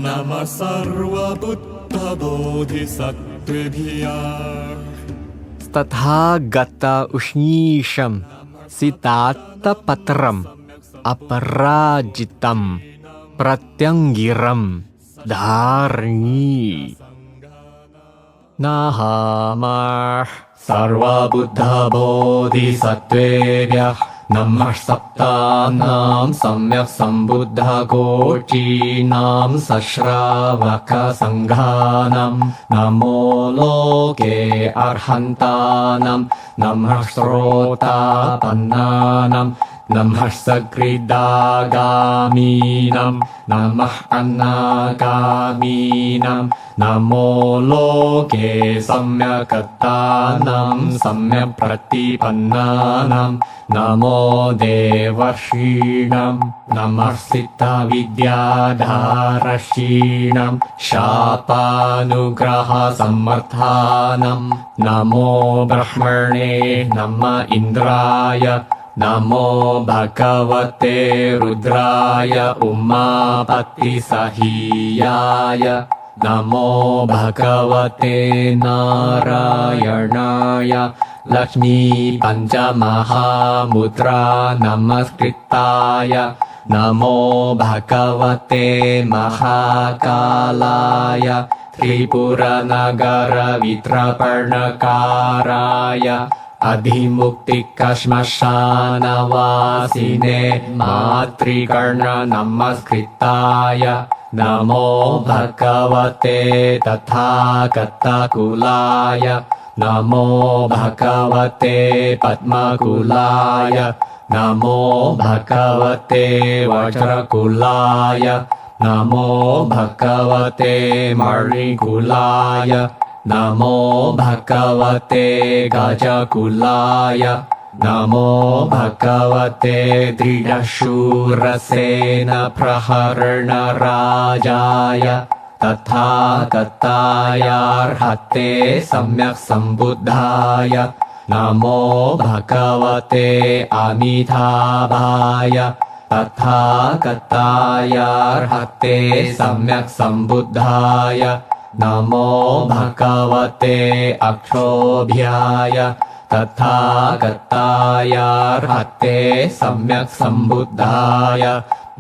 नमः सर्वबुद्धबोधिसत्त्वेभ्यः तथागत उष्णीशं सितात्तपत्रम् अपराजितं प्रत्यङ्गिरं धारणी नाहमः सर्वबुद्धबोधिसत्त्वेभ्यः नमः सप्तानां सम्यक् सम्बुद्धकोटीनां सश्रावकसङ्घानां नमो लोके अर्हन्तानां नमः श्रोतापन्नानां नमः सकृदागामीनां नमः अन्नागामीनां नमो लोके सम्यक्तानां सम्यक् प्रतिपन्नानां नमो देवर्षीणां नमः सिद्धविद्याधारशीणां शापानुग्रहसम्मर्थानां नमो ब्रह्मणे नमः इन्द्राय नमो भगवते रुद्राय उमापतिसहीयाय नमो भगवते नारायणाय लक्ष्मी पञ्चमहामुद्रा नमस्कृताय नमो भगवते महाकालाय त्रिपुरनगरवित्रपर्णकाराय अधिमुक्तिकश्मशानवासिने मातृकर्ण नमस्कृताय नमो भगवते तथागतकुलाय नमो भगवते पद्मकुलाय नमो भगवते वज्रकुलाय नमो भगवते मणिकुलाय नमो भगवते गजकुलाय नमो भगवते दृढशूरसेनप्रहरणराजाय तथागतायार्हते सम्यक् सम्बुद्धाय नमो भगवते अमिताभाय तथागतायार्हते सम्यक् सम्बुद्धाय नमो भगवते अक्षोभ्याय तथागतायार्हते सम्यक् सम्बुद्धाय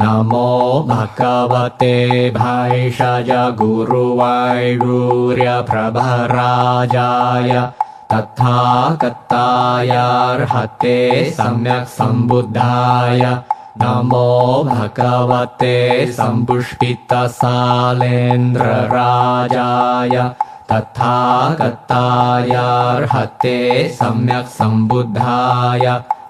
नमो भगवते भैषज गुरुवैडूर्यप्रभराजाय तथागतायार्हते सम्यक् सम्बुद्धाय नमो भगवते सम्पुष्पितसालेन्द्रराजाय तथागतायार्हते सम्यक् सम्बुद्धाय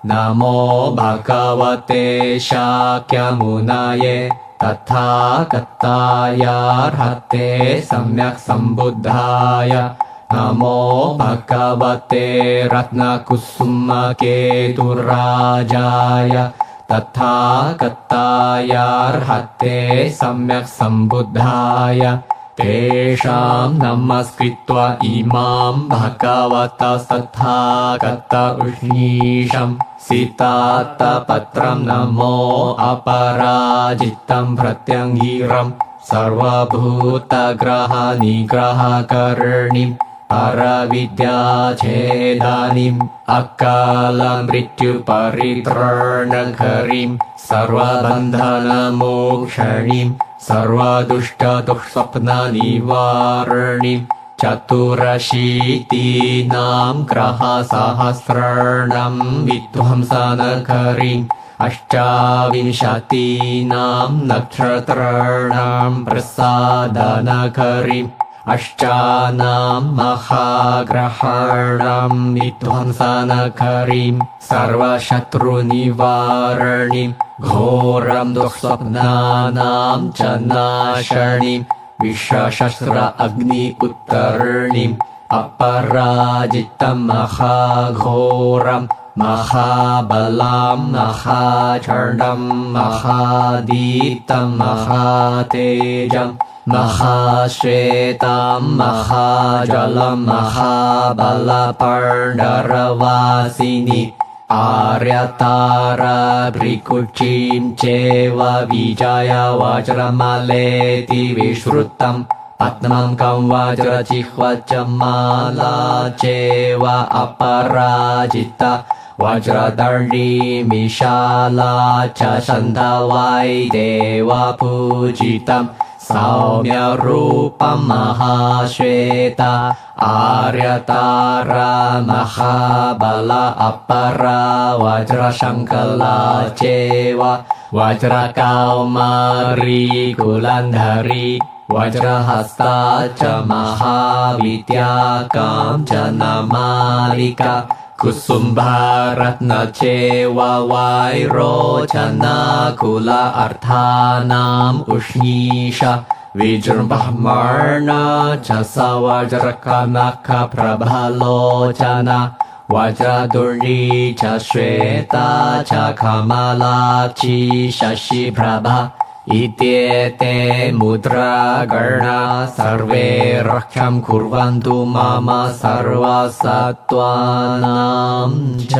नमो भगवते शाक्यमुनये तथागतायार्हते सम्यक् सम्बुद्धाय नमो भगवते रत्नकुसुमकेतुराजाय तथागतायार्हते सम्यक् सम्बुद्धाय तेषां नमस्कृत्वा इमां भगवतः तथागत उष्णीशं सितात्तपत्रं नमो अपराजितं प्रत्यङ्गिरं सर्वभूतग्रहनिग्रहकर्णीं परविद्याच्छेदानीम् अकालमृत्युपरित्राणकरीं सर्वबन्धनमोक्षणीं सर्वदुष्टदुःस्वप्ननिवारणीं चतुरशीतीनां ग्रहसहस्राणां विध्वंसनकरीम् अष्टाविंशतीनां नक्षत्राणां प्रसादनकरीम् अष्टानां महाग्रहाणां विध्वंसनकरीं सर्वशत्रुनिवारणीं घोरं दुःस्वप्नानां च नाशनीं विश्वशस्त्र अग्नि उत्तरणीम् अपराजितं महाघोरं महाबलां महाचण्डं महादीप्तं महातेजं महाश्वेतां महाजलं महाबलपर्णरवासिनी आर्यतारा भ्रिकुक्षीं चैव विजय वज्रमालेति विश्रुतम् पद्मं कं वज्रजिह्व च माला चैव अपराजिता वज्रदण्डी विशाला च छन्दवायदेव पूजितम् सौम्यरूपं महाश्वेता आर्यतारा महाबल अपरा वज्रशङ्कला चैव वज्रकौमारी कुलन्धरी वज्रहस्ता च महाविद्या काञ्चनमालिका कुसुम्भारत्न चैव वैरोचनकुल अर्थानाम् उष्णीषा विजृम्भमाण च स वज्रकनकप्रभलोचना वज्रदुण्डी च श्वेता च कमलाक्षी शशिप्रभा इत्येते मुद्रागणा सर्वे रक्षं कुर्वन्तु मम सर्वसत्त्वानां च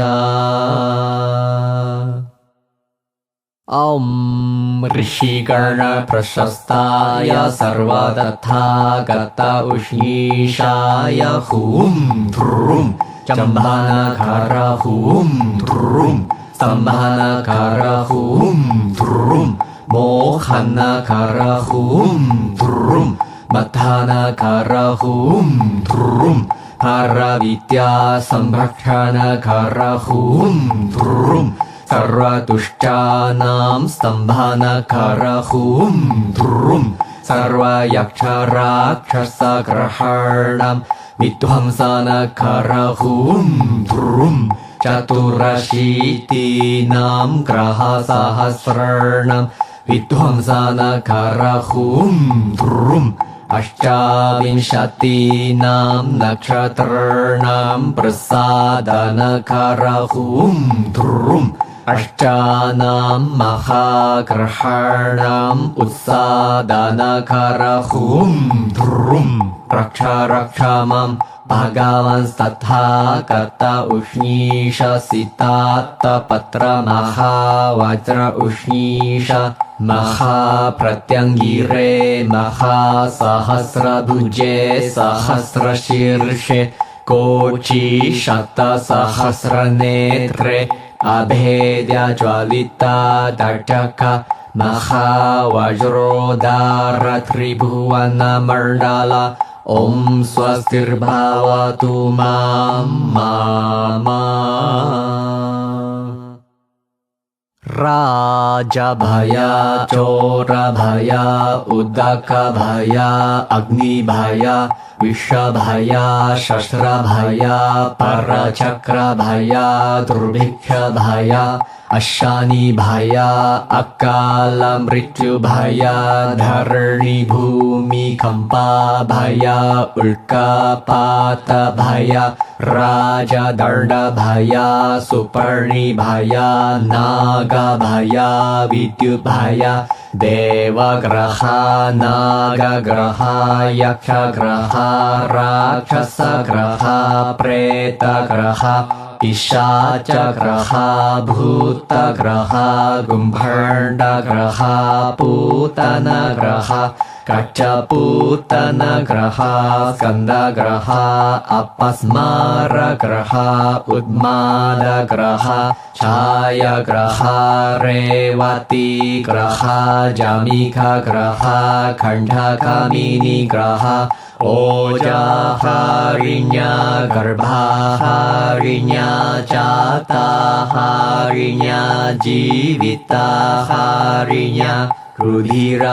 ॐ ऋषिगण प्रशस्ताय सर्वतथागत उष्णीषाय हुं ध्रुं चम्भानकर हुं ध्रुं स्तम्भानकर हुं ध्रुं मोहनकर हुं ध्रुं मथानकर हुं ध्रुं हरविद्या संरक्षणकर हुं ध्रुं सर्वदुष्टानां स्तम्भानकर हुं ध्रुं सर्वयक्षराक्षसग्रहाणां विध्वंसनकर हुं ध्रुं चतुरशीतीनां ग्रहसहस्राणां विध्वंसनकर हुं ध्रुं अष्टाविंशतीनां नक्षत्राणां प्रसादनकर हुं ध्रुं अष्टानां महाग्रहाणाम् उत्सादनकर हुं ध्रुं रक्ष रक्ष मां भगवंस्तथागत उष्णीष सितात्तपत्र महावज्र उष्णीष महाप्रत्यङ्गिरे महासहस्रभुजे सहस्रशीर्षे कोटि शतसहस्रनेत्रे अभेद्य ज्वलिता तटक महावज्रोदार त्रिभुवनमण्डल ॐ स्वस्तिर्भवतु मामा राजभय चोरभय उदकभय अग्निभय विषभय शस्त्रभय परचक्रभय दुर्भिक्षभय अशानिभय अकाल मृत्युभय धरणिभूमिकम्पाभय उल्कापातभय राजदण्डभय सुपर्णिभय नागभय विद्युद्भय देवग्रह नागग्रह यक्षग्रह राक्षसग्रह प्रेतग्रह पिशाचग्रह भूतग्रह गुम्भण्डग्रह पूतनग्रह कच्चपूतनग्रह स्कन्दग्रह अपस्मारग्रह उन्मादग्रह छायाग्रह रेवतीग्रह जमिखग्रह खण्डकामिनीग्रह ओजाहारिण्या गर्भाहारिण्या जाताहारिण्या जीविताहारिण्या रुधिराहारिण्या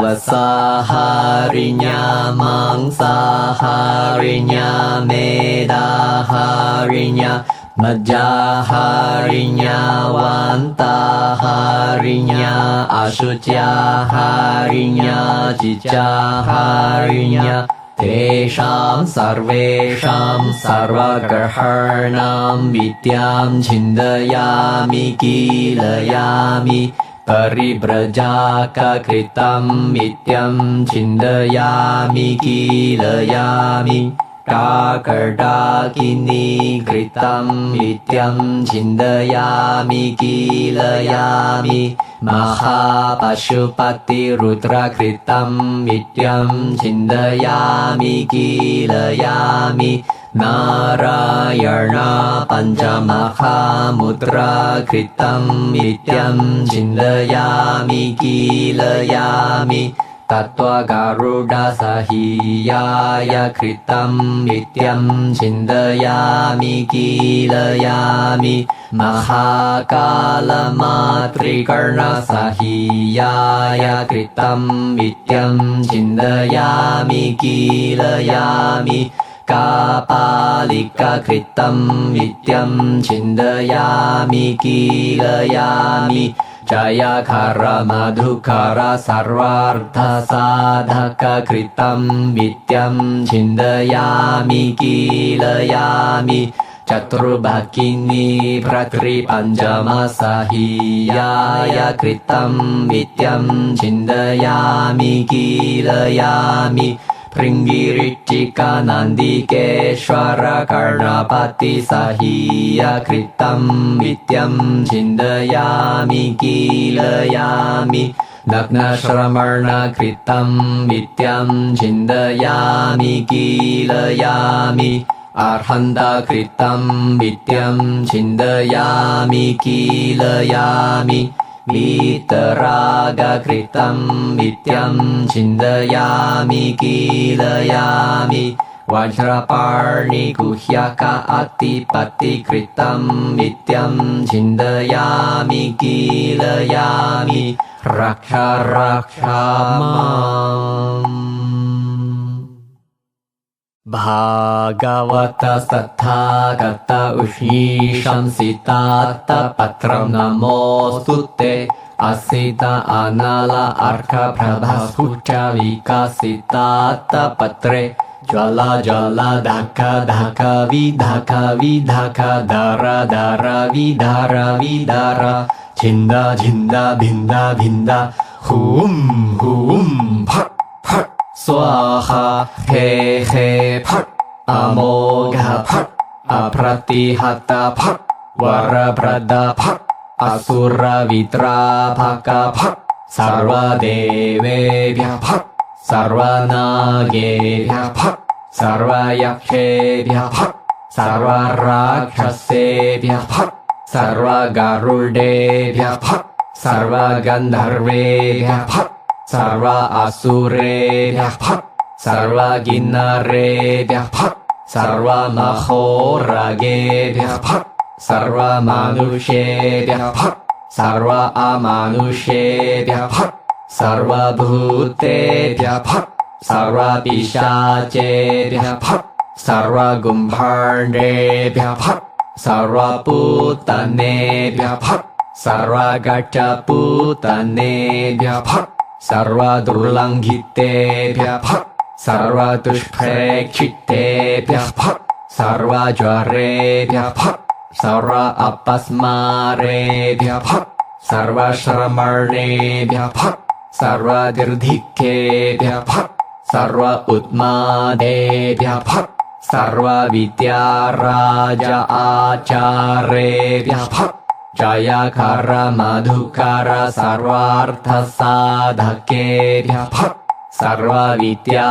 वसाहारिण्या मांसाहारिण्या मेदाहारिण्या मज्जाहारिण्या वान्ताहारिण्या अशुच्याहारिण्या जिजाहारिण्या तेषां सर्वेषां सर्वग्रहाणां विद्यां छिन्दयामि कीलयामि परिव्रजाककृतं नित्यं छिन्दयामि कीलयामि टाकटाकिनी कृतं नित्यं छिन्दयामि कीलयामि महापशुपतिरुद्रकृतं नित्यं छिन्दयामि कीलयामि नारायण पञ्चमहामुद्राकृतं नित्यं छिन्दयामि कीलयामि तत्त्वगरुडसहीयाय कृतं नित्यं छिन्दयामि कीलयामि महाकालमातृकर्णसहीयाय कृतं नित्यं छिन्दयामि कीलयामि कापालिककृतं नित्यं छिन्दयामि कीलयामि जयकर मधुकर सर्वार्थसाधककृतं नित्यं छिन्दयामि कीलयामि चतुर्भगिनी भ्रातृपञ्चमसहीयाय कृतं नित्यं छिन्दयामि कीलयामि भृङ्गिरिचिकनन्दिकेश्वर कर्णपतिसहीय कृतं नित्यं छिन्दयामि कीलयामि नग्नश्रमणकृतं नित्यं छिन्दयामि कीलयामि अर्हन्तकृतं नित्यं छिन्दयामि कीलयामि वीतरागकृतं नित्यं छिन्दयामि कीलयामि वज्रपाणिगुह्यक अतिपतिकृतं नित्यं छिन्दयामि कीलयामि रक्ष रक्ष माम्। भागवत तथागत उष्णीशंसितात्तपत्रं नमोऽस्तु ते असित अनल अर्कप्रभस्फुट विकसितात्तपत्रे ज्वल ज्वल धक धक विधक विधक दर दर विधर विधर छिन्द छिन्द भिन्द भिन्द हुं हुं फट् फट् स्वाहा हे हे फट् अमोघ फट् अप्रतिहत फट् वरप्रद फट् असुरवित्राभक फट् सर्वदेवेभ्यः फट् सर्वनागेभ्यः फट् सर्वयक्षेभ्यः फट् सर्वराक्षसेभ्यः फट् सर्वगरुडेभ्यः फट् सर्वगन्धर्वेभ्यः फट् सर्व असुरेभ्यः फट् सर्वगिन्नरेभ्यः फट् सर्वमहोरगेभ्यः फट् सर्वमनुष्येभ्यः फट् सर्व अमनुष्येभ्यः फट् सर्वभूतेभ्यः फट् सर्वपिशाचेभ्यः फट् सर्वगुम्भाण्डेभ्यः फट् सर्वपूतनेभ्यः फट् सर्वगट्टपूतनेभ्यः फट् सर्वदुर्लङ्घितेभ्यः फट् सर्वदुष्प्रेक्षितेभ्यः फट् सर्वज्वरेभ्यः फट् सर्व अपस्मारेभ्यः फट् सर्वश्रमणेभ्यः फट् सर्वदीर्घिकेभ्यः फट् सर्व उत्मादेभ्यः फट् सर्वविद्याराज आचार्येभ्यः फट् जयकर मधुकर सर्वार्थसाधकेभ्यः फट् सर्वविद्या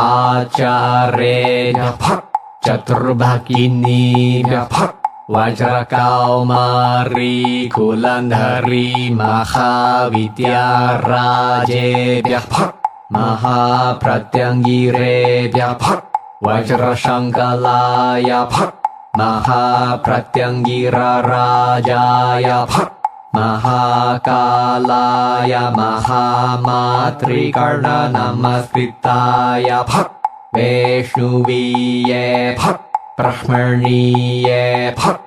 आचार्येभ्यः फट् चतुर्भगिनीभ्यः फट् वज्रकौमारी कुलन्धरी महाविद्याराजेभ्यः फट् महाप्रत्यङ्गिरेभ्यः फट् वज्रशङ्कलाय फट् महाप्रत्यङ्गिरराजाय फट् महाकालाय महामातृकर्णनमस्कृताय फट् वैष्णवीये फट् ब्रह्मणीये फट्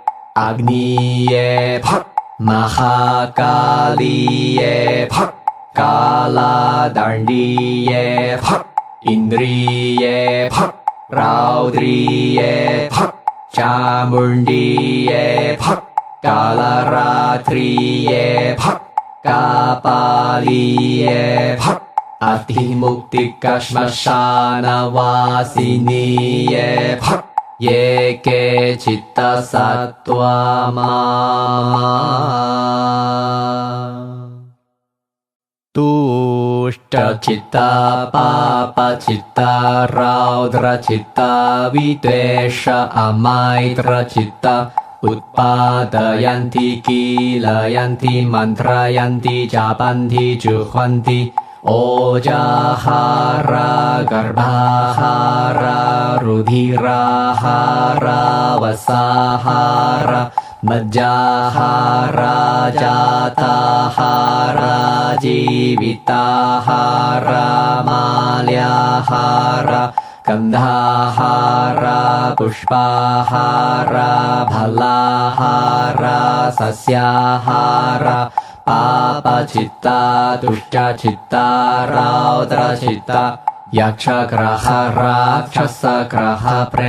अग्नीये फट् महाकालीये फट् कालादण्डीये फट् इन्द्रिये फट् रौद्रीये फट् चामुण्डीये फट् कालरात्रिये फट् कापालीये फट् อธิมุกติกัชมชานาวาสินีเยพักเยเกจิตตสัตตวามาตุชจิตตาปาปจิตตาราดรจิตตาวิเตชะอมัยตรจิตตาอุปปาตยันติกิลยันติมันตรายันติจาปันติจุหวันติโอจาหารากรบาหารารุધિราหาราวสาหารามัจจาหาราจาตาหาราจีวิตาหารามาลยาหารากันธาหาราปุชปาหาราพลาหาราสัสยาหาราปาปจิตตาตุจจิตตาราตรจิตตายักษ์กระหาราชสกระหาเปร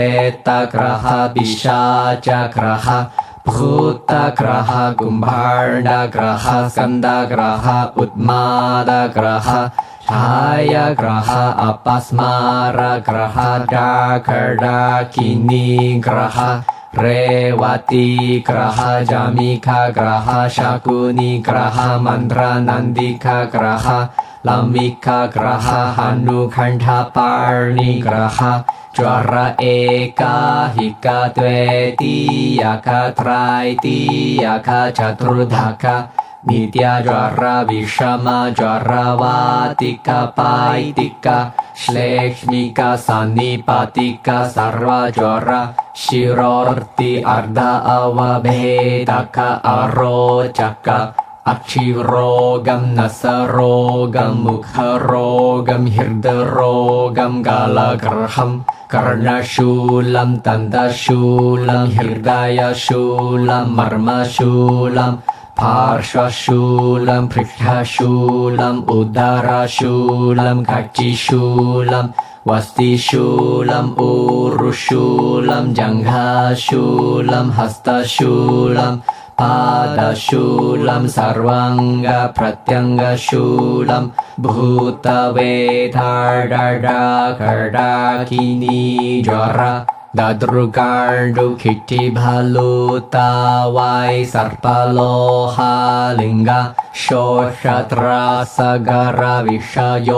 ตกระหาปิชาจกระหาภูตกระหากุมภารดกระหาสกันดกระหาอุตมาดกระหาชายกระหาอปัสมารกระหาดากดาคินีกระหาเรวติกระหาจามิคากระหาชากุนิกระหามันตรานันดิคากระหาลามิคากระหาหานุขันธปาณิกระหาจวระเอกาหิกาเตวติยาคาไตรติยาคาจตุรดาคานิตยจวระวิชมาจวระวาติกาปายติกาเชลชมิกาสันนิปติกาสารวจวระชิโรรติอัรดาอวเบตกะอโรจักะอักชิโรกัมนัสโรกัมมุขโรกัมหิรดโรกัมกาลกรหัมกรณชูลัมตันตชูลัมหิรดายชูลัมมรมชูลัมภาร์ชชูลัมพฤกษชูลัมอุดาราชูลัมกัจจิชูลัมวัสติชูลัมอุรุชูลัมจังหาชูลัมหัสตชูลัมปาดาชูลัมสารวังกะพระยังกะชูลัมภูตเวทาดาดากดาคินีจวระดาดรุการดุขิติบาลุตาวายสัรปโลหาลิงกะโชชตราสการวิชโย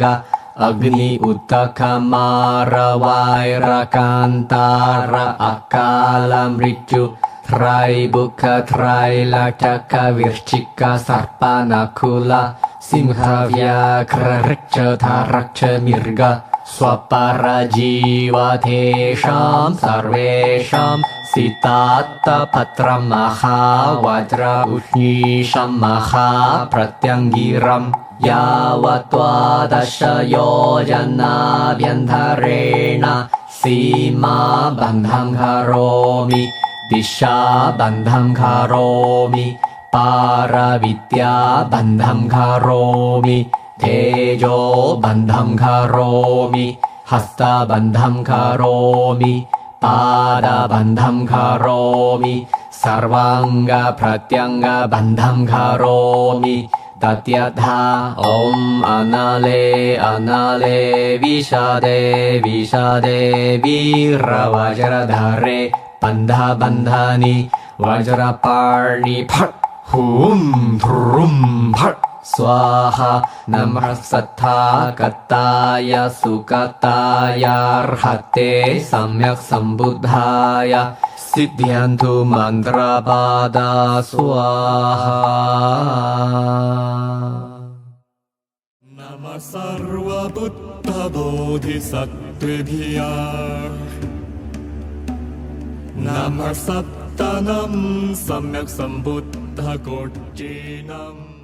กะAgni Uttakamara Vaira Kantara Akala Mritu Trai Bukha Trai Lakaka Virchika Sarpana Kula Simha Vyakra Richa Tharakcha Mirga Swapara Jiva Tesham Sarvesham Sitatta Patra Maha Vajra Ushisham Maha Pratyangiram Yavatva dasha yojana bhyantharena Sima bandham karomi Disha bandham karomi Paravidya bandham karomi Tejo bandham karomi Hasta bandham karomi Pada bandham karomi Sarvanga pratyanga bandham karomi Tatyatha Om Anale Anale Vishade Vishade Vira Vajradhare Bandha Bandhani Vajraparni Phat Hum Thrum Phat Swaha Namah Sattha Kattaya Sukataya Arhate Samyak Sambuddhaya Siddhyantu mantra pada swaha Nama sarva buddha bodhisattvibhya Nama sattanam samyak sambuddha kochinam